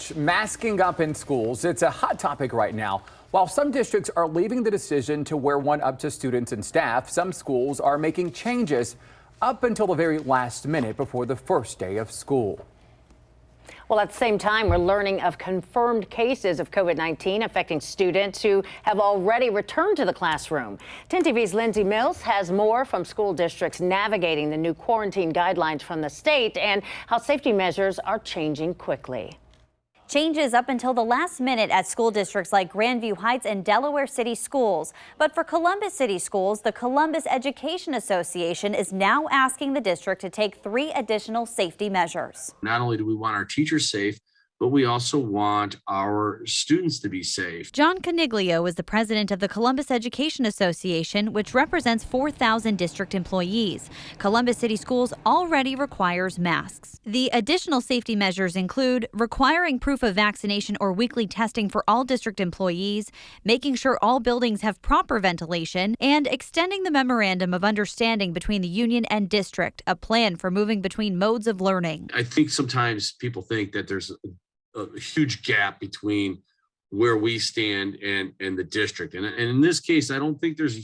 much. Masking up in schools. It's a hot topic right now. While some districts are leaving the decision to wear one up to students and staff, some schools are making changes up until the very last minute before the first day of school. Well, at the same time, we're learning of confirmed cases of COVID-19 affecting students who have already returned to the classroom. 10 TV's Lindsay Mills has more from school districts navigating the new quarantine guidelines from the state and how safety measures are changing quickly. Changes up until the last minute at school districts like Grandview Heights and Delaware City Schools. But for Columbus City Schools, the Columbus Education Association is now asking the district to take 3 additional safety measures. Not only do we want our teachers safe, but we also want our students to be safe. John Coniglio is the president of the Columbus Education Association, which represents 4,000 district employees. Columbus City Schools already requires masks. The additional safety measures include requiring proof of vaccination or weekly testing for all district employees, making sure all buildings have proper ventilation, and extending the memorandum of understanding between the union and district, a plan for moving between modes of learning. I think sometimes people think that there's a huge gap between where we stand and the district. And in this case, I don't think there's a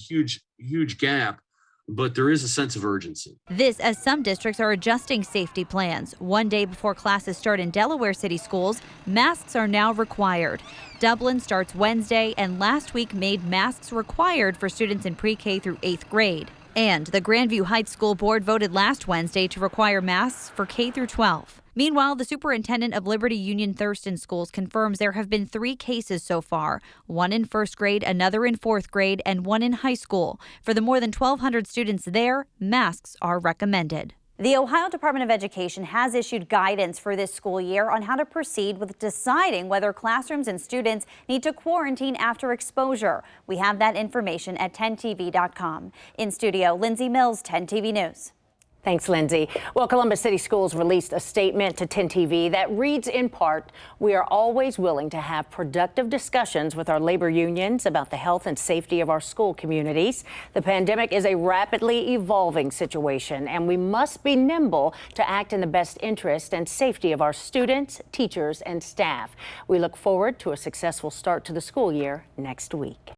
huge gap, but there is a sense of urgency. This as some districts are adjusting safety plans. One day before classes start in Delaware City Schools, masks are now required. Dublin starts Wednesday and last week made masks required for students in pre-K through 8th grade. And the Grandview Heights School Board voted last Wednesday to require masks for K through 12. Meanwhile, the superintendent of Liberty Union Thurston Schools confirms there have been 3 cases so far, one in 1st grade, another in 4th grade, and one in high school. For the more than 1,200 students there, masks are recommended. The Ohio Department of Education has issued guidance for this school year on how to proceed with deciding whether classrooms and students need to quarantine after exposure. We have that information at 10tv.com. In studio, Lindsay Mills, 10 TV News. Thanks, Lindsay. Well, Columbus City Schools released a statement to 10 TV that reads in part, "We are always willing to have productive discussions with our labor unions about the health and safety of our school communities. The pandemic is a rapidly evolving situation, and we must be nimble to act in the best interest and safety of our students, teachers, and staff. We look forward to a successful start to the school year next week."